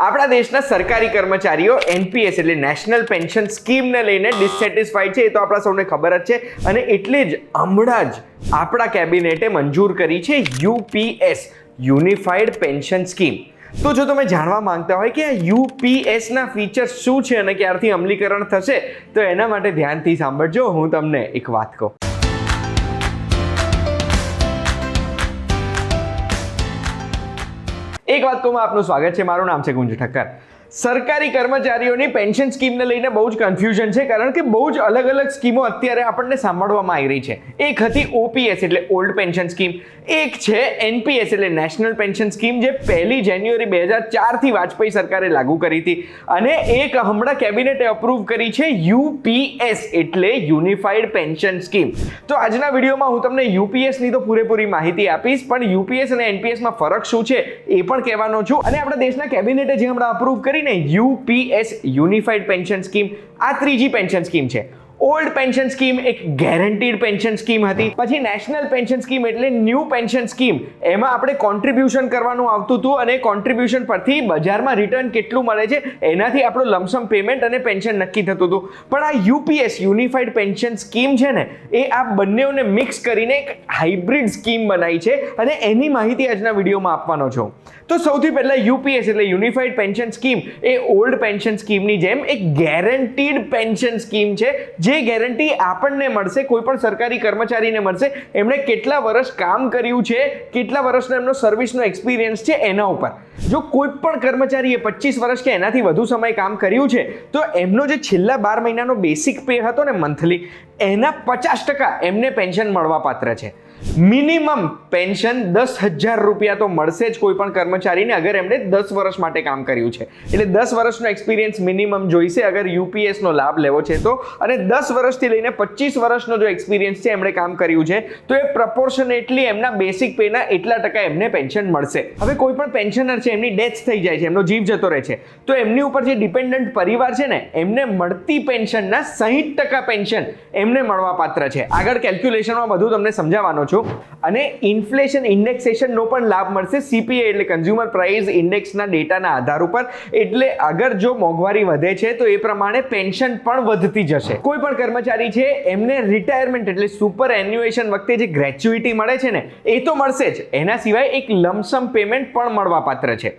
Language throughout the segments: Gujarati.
આપણા દેશના સરકારી કર્મચારીઓ એનપીએસ એટલે નેશનલ પેન્શન સ્કીમને લઈને ડિસસેટિસ્ફાઈડ છે, એ તો આપણા સૌને ખબર જ છે. અને એટલે જ હમણાં જ આપણા કેબિનેટે મંજૂર કરી છે યુપીએસ યુનિફાઈડ પેન્શન સ્કીમ. તો જો તમે જાણવા માંગતા હોય કે આ યુપીએસના ફીચર્સ શું છે અને ક્યારથી અમલીકરણ થશે, તો એના માટે ધ્યાનથી સાંભળજો. હું તમને એક વાત કહું. એક વાત કહું, આપનું સ્વાગત છે. મારું નામ છે ગુંજ ઠક્કર. સરકારી કર્મચારીઓની પેન્શન સ્કીમને લઈને બહુ જ કન્ફ્યુઝન છે, કારણ કે બહુ જ અલગ અલગ સ્કીમો અત્યારે આપણને સાંભળવામાં આવી રહી છે. એક હતી ઓપીએસ એટલે ઓલ્ડ પેન્શન સ્કીમ, એક છે એનપીએસ એટલે નેશનલ પેન્શન સ્કીમ, જે 1 જાન્યુઆરી 2004થી વાજપેયી સરકારે લાગુ કરી હતી, અને એક હમણાં કેબિનેટે અપ્રૂવ કરી છે યુપીએસ એટલે યુનિફાઈડ પેન્શન સ્કીમ. તો આજના વિડીયોમાં હું તમને યુપીએસની તો પૂરેપૂરી માહિતી આપીશ, પણ યુપીએસ અને એનપીએસમાં ફરક શું છે એ પણ કહેવાનો છું. અને આપણા દેશના કેબિનેટે જે હમણાં અપ્રૂવ કરી યુપીએસ યુનિફાઈડ પેન્શન સ્કીમ, આ ત્રીજી પેન્શન સ્કીમ છે. ઓલ્ડ પેન્શન સ્કીમ એક ગેરંટીડ પેન્શન સ્કીમ હતી. પછી નેશનલ પેન્શન સ્કીમ એટલે ન્યૂ પેન્શન સ્કીમ. એમાં આપણે કોન્ટ્રીબ્યુશન કરવાનું આવતું હતું, અને કોન્ટ્રીબ્યુશન પરથી બજારમાં રિટર્ન કેટલું મળે છે એનાથી આપણું લમસમ પેમેન્ટ અને પેન્શન નક્કી થતું હતું. પણ આ યુપીએસ યુનિફાઈડ પેન્શન સ્કીમ છે ને, એ આ બંનેઓને મિક્સ કરીને એક હાઇબ્રિડ સ્કીમ બનાવી છે, અને એની માહિતી આજના વિડીયોમાં આપવાનો છું. તો સૌથી પહેલા યુપીએસ એટલે યુનિફાઈડ પેન્શન સ્કીમ એ ઓલ્ડ પેન્શન સ્કીમની જેમ એક ગેરંટીડ પેન્શન સ્કીમ છે, જે ગેરંટી આપણને મળશે, કોઈ પણ સરકારી કર્મચારીને મળશે એમણે કેટલા વર્ષ કામ કર્યું છે, કેટલા વર્ષનો એમનો સર્વિસનો એક્સપિરિયન્સ છે એના ઉપર. જો કોઈ પણ કર્મચારીએ 25 વર્ષ કે એનાથી વધુ સમય કામ કર્યું છે, તો એમનો જે છેલ્લા 12 મહિનાનો બેસિક પે હતો ને મંથલી, એના 50% એમને પેન્શન મળવા પાત્ર છે. મિનિમમ પેન્શન 10,000 રૂપિયા તો મળશે જ કોઈ પણ કર્મચારીને, અગર એમણે 10 વર્ષ માટે કામ કર્યું છે. એટલે 10 વર્ષનો એક્સપિરિયન્સ મિનિમમ જોઈશે અગર યુપીએસનો લાભ લેવો છે તો. અને 10 વર્ષથી લઈને 25 વર્ષનો જો એક્સપિરિયન્સ છે, એમણે કામ કર્યું છે, તો એ પ્રપોર્શનેટલી એમના બેસિક પેના એટલા ટકા એમને પેન્શન મળશે. હવે કોઈ પણ પેન્શનર છે, એમની ડેથ થઈ જાય છે, એમનો જીવ જતો રહે છે, તો એમની ઉપર જે ડિપેન્ડન્ટ પરિવાર છે ને, એમને મળતી પેન્શનના 60% પેન્શન એમને મળવા પાત્ર છે. આગળ કેલ્ક્યુલેશનમાં બધું તમને સમજાવવાનો છું. અને ઇન્ફ્લેશન ઇન્ડેક્સેશનનો પણ લાભ મળશે સીપીઆઈ એટલે કન્ઝ્યુમર પ્રાઇસ ઇન્ડેક્સના ડેટાના આધાર ઉપર. એટલે અગર જો મોંઘવારી વધે છે તો એ પ્રમાણે પેન્શન પણ વધતી જશે. કોઈ પણ કર્મચારી છે એમને રિટાયરમેન્ટ એટલે સુપર એન્યુએશન વખતે જે ગ્રેચ્યુઇટી મળે છે ને, એ તો મળશે જ, એના સિવાય એક લમસમ પેમેન્ટ પણ મળવા પાત્ર છે.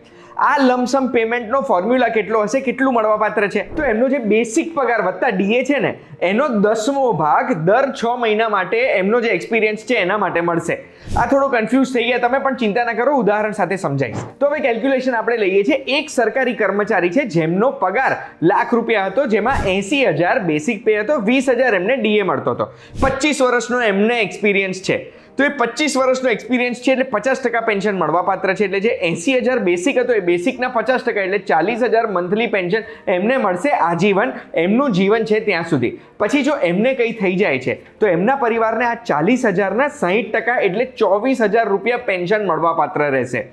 આ લમસમ પેમેન્ટનો ફોર્મ્યુલા કેટલો હશે, કેટલું મળવા પાત્ર છે, તો એમનો જે બેસિક પગાર વત્તા ડીએ છે ને, એનો 10મો ભાગ દર 6 મહિના માટે એમનો જે એક્સપિરિયન્સ છે એના માટે મળશે. આ થોડો કન્ફ્યુઝ થઈ ગયા તમે, પણ ચિંતા ના કરો, ઉદાહરણ સાથે સમજાવીશ. તો હવે કેલ્ક્યુલેશન આપણે લઈએ છીએ. એક સરકારી કર્મચારી છે જેમનો પગાર ₹1,00,000 હતો, જેમાં 80,000 બેસિક પે હતો, 20,000 એમને ડીએ મળતો હતો. 25 વર્ષનો એમને એક્સપિરિયન્સ છે, તો એ 25 વર્ષનો એક્સપિરિયન્સ છે એટલે 50% પેન્શન મળવા પાત્ર છે. એટલે જે 80,000 બેસિક હતો, એ બેસિકના 50% એટલે 40,000 મંથલી પેન્શન એમને મળશે આજીવન, એમનું જીવન છે ત્યાં સુધી. પછી જો એમને કંઈ થઈ જાય છે, તો એમના પરિવારને આ 40,000ના 60% એટલે 24,000 રૂપિયા પેન્શન મળવા પાત્ર રહેશે.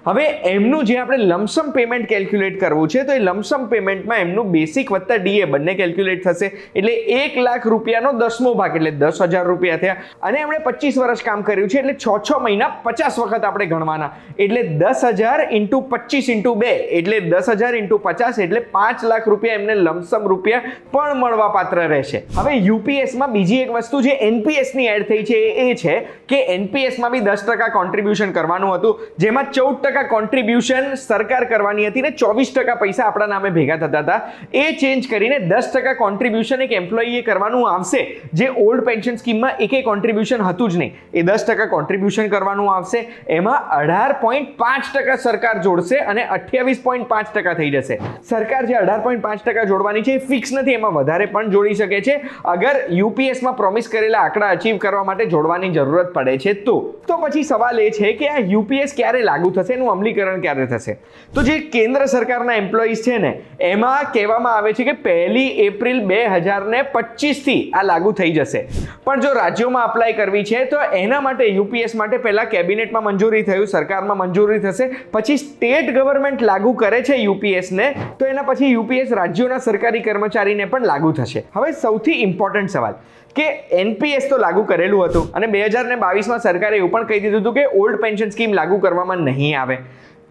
હવે એમનું જે આપણે લમસમ પેમેન્ટ કેલ્ક્યુલેટ કરવું છે, તો એ લમસમ પેમેન્ટમાં એમનું બેસિક વત્તા ડીએ બંને કેલ્ક્યુલેટ થશે. એટલે ₹1,00,000 રૂપિયાનો 10મો ભાગ એટલે 10,000 રૂપિયા થયા. અને એમણે 25 વર્ષ કામ કર્યું છે, એટલે 6 મહિના 50 વખત આપણે ગણવાના. એટલે 10,000 × 25 × 2 એટલે 10,000 × 50 એટલે ₹5,00,000 રૂપિયા એમને લમસમ રૂપિયા પણ મળવા પાત્ર રહેશે. હવે યુપીએસમાં બીજી એક વસ્તુ જે એનપીએસની એડ થઈ છે એ છે કે એનપીએસમાં બી 10% કોન્ટ્રીબ્યુશન કરવાનું હતું, જેમાં 14% કોન્ટ્રીબ્યુશન સરકાર કરવાની હતી ને 24% પૈસા આપણા નામે ભેગા થતા હતા. એ ચેન્જ કરીને 10% કોન્ટ્રીબ્યુશન એક એમ્પ્લોયીએ કરવાનું આવશે, જે ઓલ્ડ પેન્શન સ્કીમમાં એકે કોન્ટ્રીબ્યુશન હતું જ નહીં. એ 10% કોન્ટ્રીબ્યુશન કરવાનું આવશે. એમાં 18.5% સરકાર જોડશે અને 28.5% થઈ જશે. સરકાર જે 18.5% જોડવાની છે એ ફિક્સ નથી, એમાં વધારે પણ જોડી શકે છે અગર યુપીએસમાં પ્રોમિસ કરેલા આંકડા અચીવ કરવા માટે જોડવાની જરૂરત પડે છે તો. પછી સવાલ એ છે કે આ યુપીએસ ક્યારે લાગુ થશે, એનું અમલીકરણ ક્યારે થશે? તો જે કેન્દ્ર સરકારના એમ્પ્લોઈઝ છે ને, એમાં કહેવામાં આવે છે કે 1 એપ્રિલ 2025થી આ લાગુ થઈ જશે. પણ જો રાજ્યોમાં અપ્લાય કરવી છે, તો એના માટે યુપીએસ માટે પહેલા કેબિનેટમાં મંજૂરી થયું, સરકારમાં મંજૂરી થશે, પછી સ્ટેટ ગવર્મેન્ટ લાગુ કરે છે યુપીએસને, તો એના પછી યુપીએસ રાજ્યોના સરકારી કર્મચારીને પણ લાગુ થશે. હવે સૌથી ઇમ્પોર્ટન્ટ સવાલ કે એનપીએસ તો લાગુ કરેલું હતું, અને 2022માં સરકારે એવું પણ કહી દીધું હતું કે ઓલ્ડ પેન્શન સ્કીમ લાગુ કરવામાં નહીં આવે.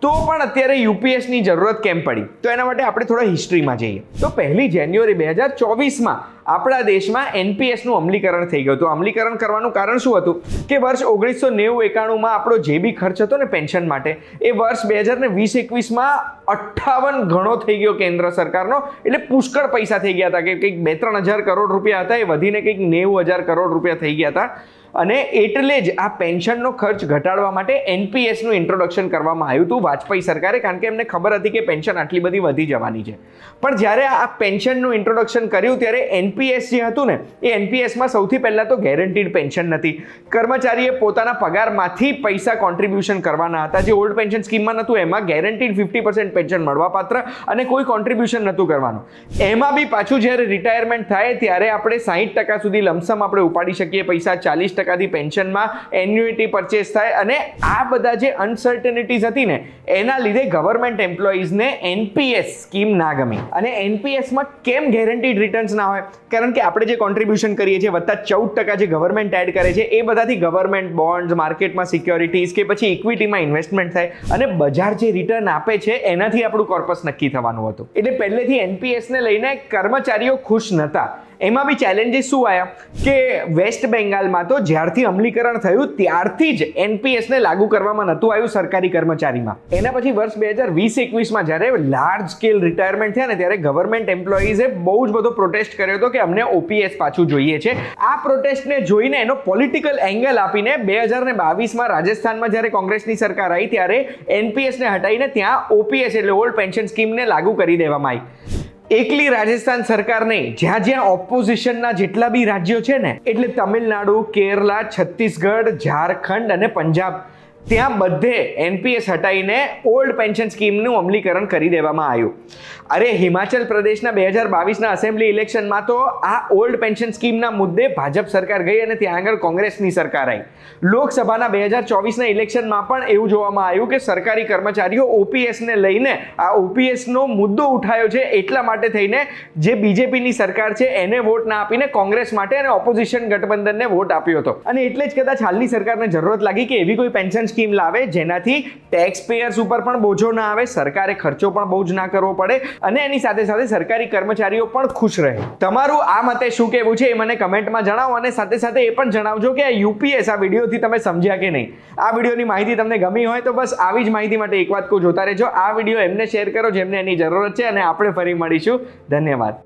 તો પણ અત્યારે યુપીએસની જરૂરત કેમ પડી? તો એના માટે આપણે થોડા હિસ્ટ્રીમાં જઈએ. તો 1 જાન્યુઆરી 2024માં આપણા દેશમાં એનપીએસનું અમલીકરણ થઈ ગયું હતું. અમલીકરણ કરવાનું કારણ શું હતું કે વર્ષ 1990-91માં આપણો જે બી ખર્ચ હતો ને પેન્શન માટે, એ વર્ષ 2020-21માં 58 ગણો થઈ ગયો કેન્દ્ર સરકારનો. એટલે પુષ્કળ પૈસા થઈ ગયા હતા કે કંઈક 2-3 હજાર કરોડ રૂપિયા હતા, એ વધીને કંઈક 90,000 કરોડ રૂપિયા થઈ ગયા હતા. અને એટલે જ આ પેન્શનનો ખર્ચ ઘટાડવા માટે એનપીએસનું ઇન્ટ્રોડક્શન કરવામાં આવ્યું હતું વાજપેયી સરકારે, કારણ કે એમને ખબર હતી કે પેન્શન આટલી બધી વધી જવાની છે. પણ જ્યારે આ પેન્શનનું ઇન્ટ્રોડક્શન કર્યું ત્યારે એનપીએસ જે હતું ને, એ એનપીએસમાં સૌથી પહેલાં તો ગેરંટીડ પેન્શન નથી. કર્મચારીએ પોતાના પગારમાંથી પૈસા કોન્ટ્રીબ્યુશન કરવાના હતા. જે ઓલ્ડ પેન્શન સ્કીમમાં નહોતું, એમાં ગેરંટીડ 50% પેન્શન મળવાપાત્ર અને કોઈ કોન્ટ્રીબ્યુશન નહોતું કરવાનું. એમાં બી પાછું જ્યારે રિટાયરમેન્ટ થાય ત્યારે આપણે 60% સુધી લમસમ આપણે ઉપાડી શકીએ પૈસા, 40% પેન્શનમાં એન્યુઇટી પરચેસ થાય. અને આ બધા જે અનસર્ટેનિટીઝ હતી ને, એના લીધે ગવર્મેન્ટ એમ્પ્લોઈઝને એનપીએસ સ્કીમ ના ગમી. અને એનપીએસમાં કેમ ગેરંટીડ રિટર્ન્સ ના હોય? કારણ કે આપણે જે કોન્ટ્રીબ્યુશન કરીએ છીએ વત્તા 14% જે ગવર્મેન્ટ એડ કરે છે, એ બધાથી ગવર્મેન્ટ બોન્ડ્સ, માર્કેટમાં સિક્યોરિટીઝ કે પછી ઇક્વિટીમાં ઇન્વેસ્ટમેન્ટ થાય, અને બજાર જે રિટર્ન આપે છે એનાથી આપણું કોર્પસ નક્કી થવાનું હતું. એટલે પહેલેથી એનપીએસને લઈને કર્મચારીઓ ખુશ નહોતા. એમાં બી ચેલેન્જીસ શું આવ્યા કે વેસ્ટ બેંગાલમાં તો જ્યારથી અમલીકરણ થયું ત્યારથી જ એનપીએસને લાગુ કરવામાં નહોતું આવ્યું સરકારી કર્મચારીમાં. એના પછી વર્ષ 2020-21માં જ્યારે લાર્જ સ્કેલ રિટાયરમેન્ટ થયા ને, ત્યારે ગવર્મેન્ટ એમ્પ્લોઈઝે બહુ જ બધો પ્રોટેસ્ટ કર્યો હતો કે અમને ઓપીએસ પાછું જોઈએ છે. આ પ્રોટેસ્ટને જોઈને એનો પોલિટિકલ એંગલ આપીને 2022માં રાજસ્થાનમાં જ્યારે કોંગ્રેસની સરકાર આવી ત્યારે એનપીએસને હટાવીને ત્યાં ઓપીએસ એટલે ઓલ્ડ પેન્શન સ્કીમને લાગુ કરી દેવામાં આવી. એકલી રાજસ્થાન સરકાર નહીં, જ્યાં જ્યાં ઓપોઝિશનના જેટલા બી રાજ્યો છે ને, એટલે તમિલનાડુ, કેરલા, છત્તીસગઢ, ઝારખંડ અને પંજાબ, ત્યાં બધે એનપીએસ હટાવીને ઓલ્ડ પેન્શન સ્કીમનું અમલીકરણ કરી દેવામાં આવ્યું. અરે હિમાચલ પ્રદેશના 2022ના અસેમ્બલી ઇલેક્શનમાં તો આ ઓલ્ડ પેન્શન સ્કીમના મુદ્દે ભાજપ સરકાર ગઈ અને ત્યાં આગળ કોંગ્રેસની સરકાર આવી. લોકસભાના 2024ના ઇલેક્શનમાં પણ એવું જોવામાં આવ્યું કે સરકારી કર્મચારીઓ ઓપીએસને લઈને આ ઓપીએસનો મુદ્દો ઉઠાયો છે, એટલા માટે થઈને જે બીજેપીની સરકાર છે એને વોટ ના આપીને કોંગ્રેસ માટે અને ઓપોઝિશન ગઠબંધનને વોટ આપ્યો હતો. અને એટલે જ કદાચ હાલની સરકારને જરૂરત લાગી કે એવી કોઈ પેન્શન સ્કીમ લાવે જેનાથી ટેક્સ પેયર્સ ઉપર પણ બોજો ના આવે, સરકારે ખર્ચો પણ બહુ જ ના કરવો પડે, અને એની સાથે સાથે સરકારી કર્મચારીઓ પણ ખુશ રહે. તમારું આ મતે શું કહેવું છે એ મને કમેન્ટમાં જણાવો, અને સાથે સાથે એ પણ જણાવજો કે આ યુપીએસ આ વિડીયોથી તમે સમજ્યા કે નહીં. આ વિડીયોની માહિતી તમને ગમી હોય તો બસ આવી જ માહિતી માટે એક વાત કહું, જોતા રહેજો. આ વિડીયો એમને શેર કરો જેમને એની જરૂરત છે, અને આપણે ફરી મળીશું. ધન્યવાદ.